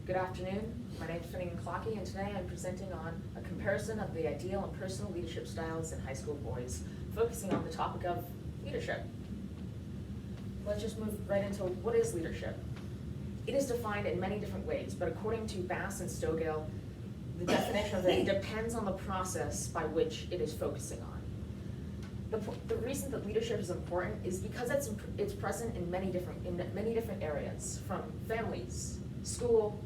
Good afternoon. My name is Finnegan Clockey, and today I'm presenting on a comparison of the ideal and personal leadership styles in high school boys, focusing on the topic of leadership. Let's just move right into what is leadership. It is defined in many different ways, but according to Bass and Stogel, the definition of it depends on the process by which it is focusing on. The reason that leadership is important is because it's present in many different areas, from families, school,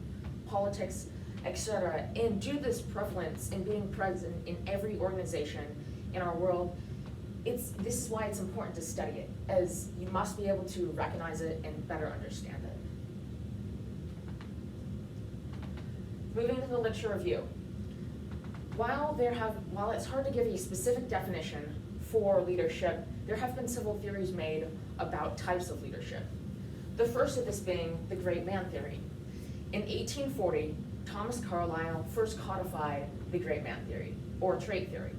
politics, etc. And due to this prevalence in being present in every organization in our world, this is why it's important to study it, as you must be able to recognize it and better understand it. Moving to the literature review. While it's hard to give a specific definition for leadership, there have been several theories made about types of leadership. The first of this being the great man theory. In 1840, Thomas Carlyle first codified the great man theory, or trait theory,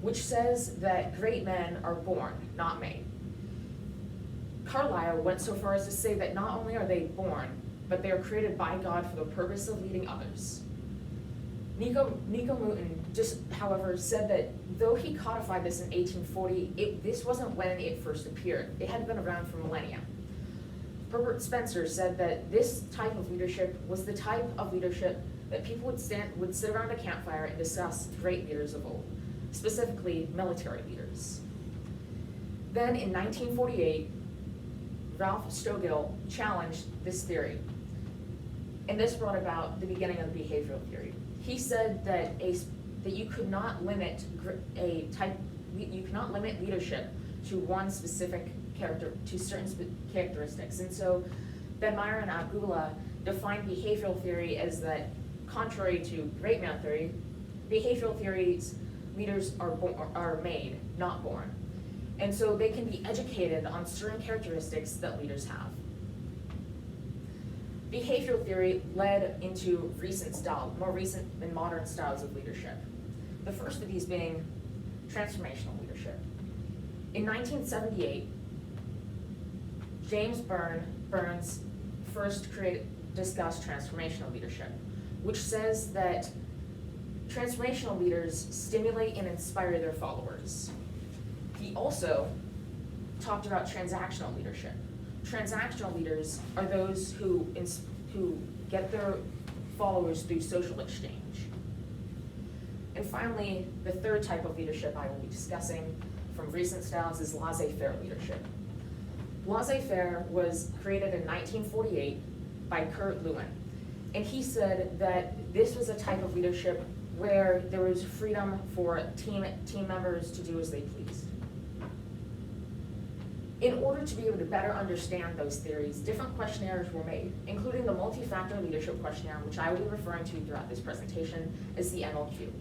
which says that great men are born, not made. Carlyle went so far as to say that not only are they born, but they are created by God for the purpose of leading others. Nico Mouton however, said that though he codified this in 1840, this wasn't when it first appeared. It had been around for millennia. Herbert Spencer said that this type of leadership was the type of leadership that people would sit around a campfire and discuss great leaders of old, specifically military leaders. Then in 1948, Ralph Stogel challenged this theory, and this brought about the beginning of the behavioral theory. He said that you could not limit leadership to one specific character, to certain characteristics. And so Ben Meyer and Abdullah defined behavioral theory as that, contrary to great man theory, behavioral theories, leaders are made, not born. And so they can be educated on certain characteristics that leaders have. Behavioral theory led into more recent and modern styles of leadership. The first of these being transformational leadership. In 1978, James Burns first discussed transformational leadership, which says that transformational leaders stimulate and inspire their followers. He also talked about transactional leadership. Transactional leaders are those who get their followers through social exchange. And finally, the third type of leadership I will be discussing from recent styles is laissez-faire leadership. Laissez-faire was created in 1948 by Kurt Lewin, and he said that this was a type of leadership where there was freedom for team members to do as they pleased. In order to be able to better understand those theories, different questionnaires were made, including the multi-factor leadership questionnaire, which I will be referring to throughout this presentation as the MLQ.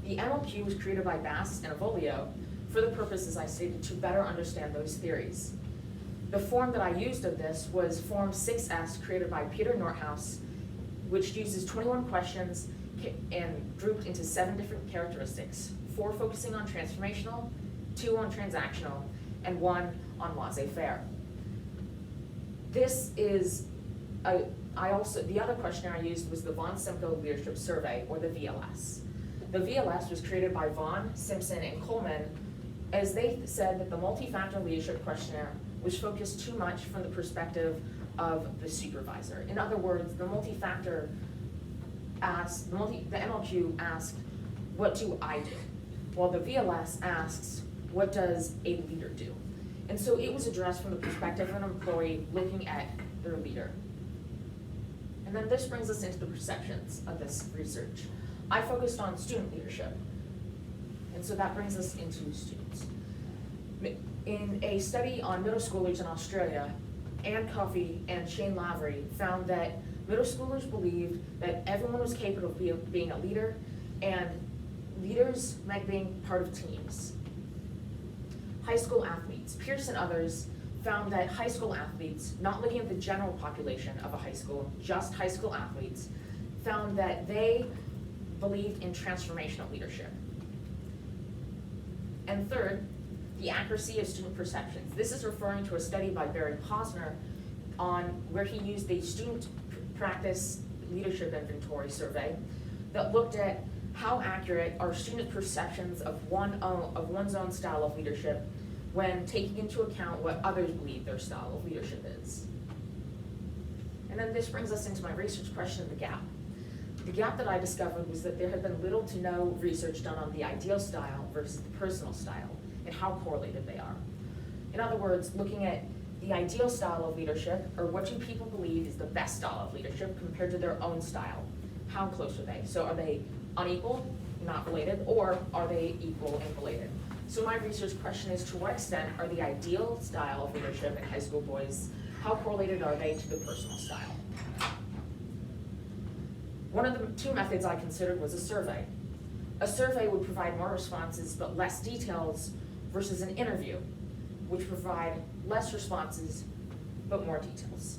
The MLQ was created by Bass and Avolio for the purposes I stated to better understand those theories. The form that I used of this was Form 6S, created by Peter Nordhaus, which uses 21 questions and grouped into 7 different characteristics, 4 focusing on transformational, 2 on transactional, and 1 on laissez-faire. The other questionnaire I used was the Von Simcoe Leadership Survey, or the VLS. The VLS was created by Vaughn, Simpson, and Coleman, as they said that the multi-factor leadership questionnaire was focused too much from the perspective of the supervisor. In other words, the MLQ asked, what do I do? While the VLS asks, what does a leader do? And so it was addressed from the perspective of an employee looking at their leader. And then this brings us into the perceptions of this research. I focused on student leadership, and so that brings us into students. In a study on middle schoolers in Australia, Ann Coffey and Shane Lavery found that middle schoolers believed that everyone was capable of being a leader, and leaders meant being part of teams. High school athletes, Pierce and others found that high school athletes, not looking at the general population of a high school, just high school athletes, found that they believed in transformational leadership. And third, the accuracy of student perceptions. This is referring to a study by Barry Posner on where he used the student practice leadership inventory survey that looked at how accurate are student perceptions of one's own style of leadership when taking into account what others believe their style of leadership is. And then this brings us into my research question, the gap. The gap that I discovered was that there had been little to no research done on the ideal style versus the personal style and how correlated they are. In other words, looking at the ideal style of leadership, or what do people believe is the best style of leadership compared to their own style? How close are they? So are they unequal, not related, or are they equal and related? So my research question is, to what extent are the ideal style of leadership in high school boys, how correlated are they to the personal style? One of the two methods I considered was a survey. A survey would provide more responses but less details versus an interview, which provide less responses but more details.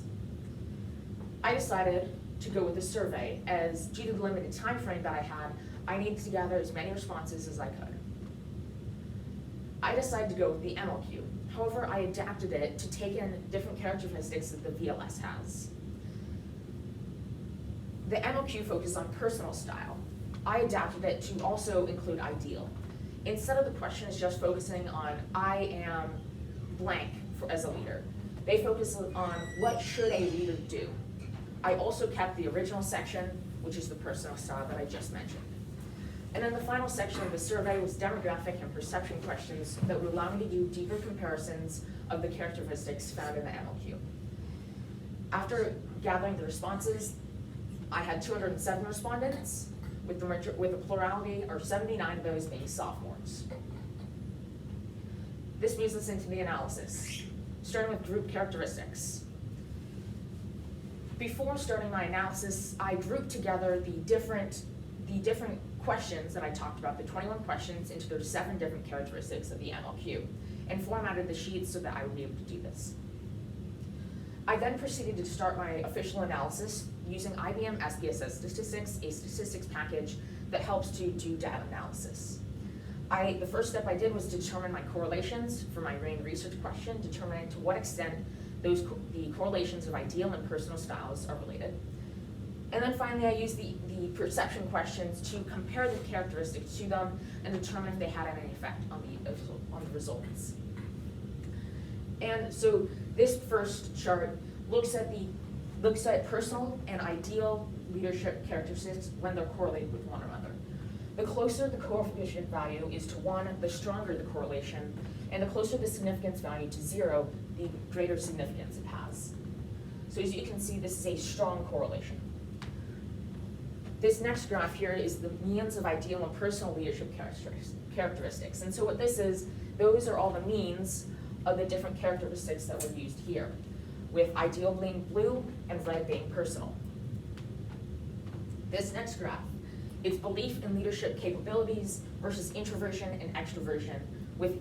I decided to go with a survey as, due to the limited time frame that I had, I needed to gather as many responses as I could. I decided to go with the MLQ. However, I adapted it to take in different characteristics that the VLS has. The MLQ focused on personal style. I adapted it to also include ideal. Instead of the question is just focusing on, I am blank as a leader, they focus on what should a leader do. I also kept the original section, which is the personal style that I just mentioned. And then the final section of the survey was demographic and perception questions that would allow me to do deeper comparisons of the characteristics found in the MLQ. After gathering the responses, I had 207 respondents, with a plurality, or 79 of those being sophomores. This moves us into the analysis, starting with group characteristics. Before starting my analysis, I grouped together the different questions that I talked about, the 21 questions, into their 7 different characteristics of the MLQ, and formatted the sheets so that I would be able to do this. I then proceeded to start my official analysis using IBM SPSS Statistics, a statistics package that helps to do data analysis. The first step I did was determine my correlations for my main research question, determining to what extent the correlations of ideal and personal styles are related. And then finally, I used the perception questions to compare the characteristics to them and determine if they had any effect on the results. And so this first chart looks at personal and ideal leadership characteristics when they're correlated with one another. The closer the coefficient value is to 1, the stronger the correlation, and the closer the significance value to 0, the greater significance it has. So as you can see, this is a strong correlation. This next graph here is the means of ideal and personal leadership characteristics. And so what this is, those are all the means of the different characteristics that were used here, with ideal being blue and red being personal. This next graph, it's belief in leadership capabilities versus introversion and extroversion, with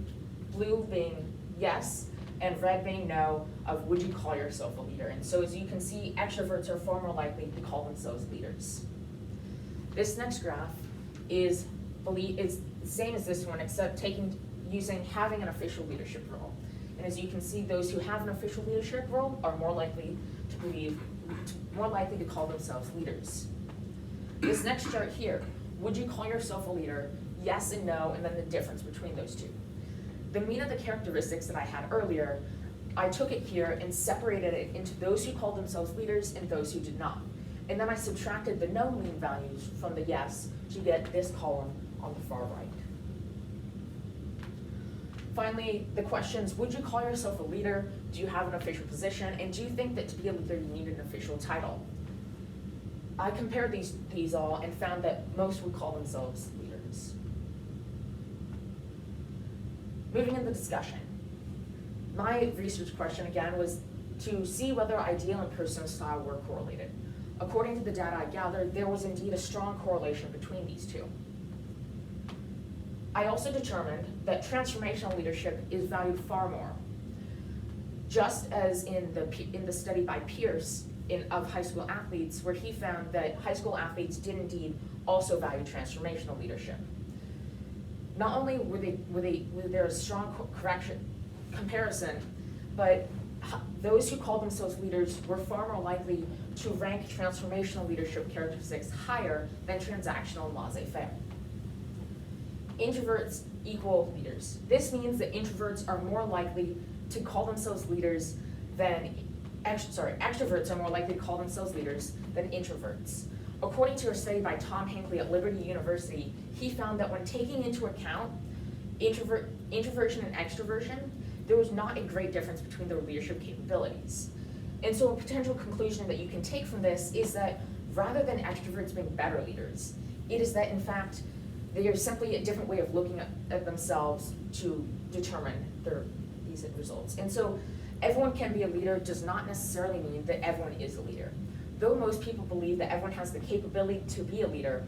blue being yes and red being no, of would you call yourself a leader? And so as you can see, extroverts are far more likely to call themselves leaders. This next graph is the same as this one, except using having an official leadership role. And as you can see, those who have an official leadership role are more likely to call themselves leaders. This next chart here, would you call yourself a leader? Yes and no, and then the difference between those two. The mean of the characteristics that I had earlier, I took it here and separated it into those who called themselves leaders and those who did not. And then I subtracted the no mean values from the yes to get this column on the far right. Finally, the questions, would you call yourself a leader? Do you have an official position? And do you think that to be a leader you need an official title? I compared these all and found that most would call themselves leaders. Moving into discussion. My research question again was to see whether ideal and personal style were correlated. According to the data I gathered, there was indeed a strong correlation between these two. I also determined that transformational leadership is valued far more. Just as in the study by Pierce of high school athletes, where he found that high school athletes did indeed also value transformational leadership. Not only were there a strong comparison, but those who called themselves leaders were far more likely to rank transformational leadership characteristics higher than transactional and laissez-faire. Introverts equal leaders. This means that introverts are more likely to call themselves leaders than, extroverts are more likely to call themselves leaders than introverts. According to a study by Tom Hinckley at Liberty University, he found that when taking into account introversion and extroversion, there was not a great difference between their leadership capabilities. And so a potential conclusion that you can take from this is that rather than extroverts being better leaders, it is that in fact, they are simply a different way of looking at themselves to determine these results. And so everyone can be a leader does not necessarily mean that everyone is a leader. Though most people believe that everyone has the capability to be a leader,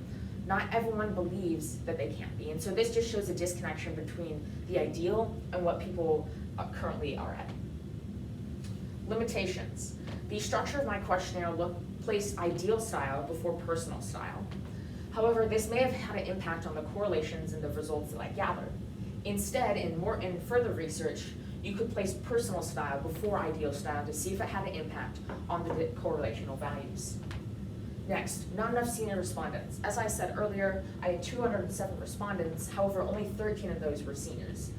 not everyone believes that they can be. And so this just shows a disconnection between the ideal and what people currently are at. Limitations. The structure of my questionnaire placed ideal style before personal style. However, this may have had an impact on the correlations in the results that I gathered. Instead, in further research, you could place personal style before ideal style to see if it had an impact on the correlational values. Next, not enough senior respondents. As I said earlier, I had 207 respondents, however, only 13 of those were seniors.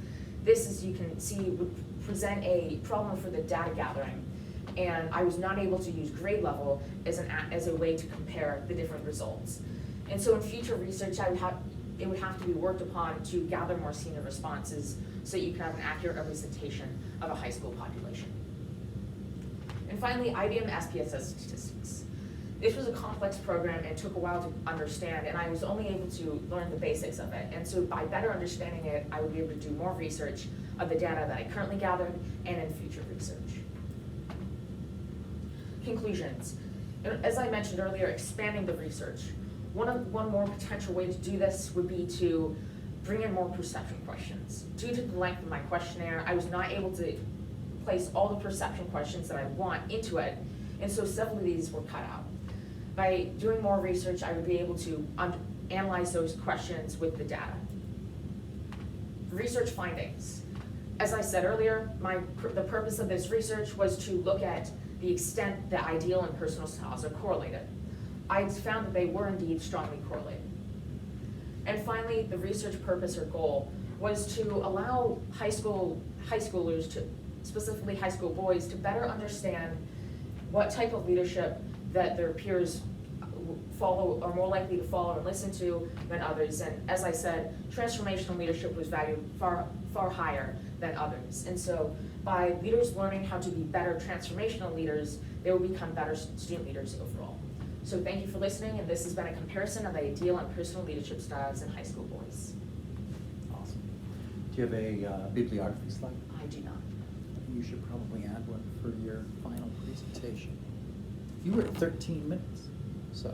This, as you can see, would present a problem for the data gathering, and I was not able to use grade level as a way to compare the different results. And so in future research, it would have to be worked upon to gather more senior responses so that you can have an accurate representation of a high school population. And finally, IBM SPSS statistics. This was a complex program and took a while to understand, and I was only able to learn the basics of it. And so by better understanding it, I would be able to do more research of the data that I currently gathered and in future research. Conclusions. As I mentioned earlier, expanding the research. One more potential way to do this would be to bring in more perception questions. Due to the length of my questionnaire, I was not able to place all the perception questions that I want into it, and so several of these were cut out. By doing more research, I would be able to analyze those questions with the data. Research findings. As I said earlier, the purpose of this research was to look at the extent that ideal and personal styles are correlated. I found that they were indeed strongly correlated. And finally, the research purpose or goal was to allow high schoolers, specifically high school boys, to better understand what type of leadership that their peers follow, are more likely to follow and listen to than others. And as I said, transformational leadership was valued far, far higher than others. And so by leaders learning how to be better transformational leaders, they will become better student leaders overall. So thank you for listening, and this has been a comparison of ideal and personal leadership styles in high school boys. Awesome. Do you have a bibliography slide? I do not. You should probably add one for your final presentation. You were at 13 minutes, so.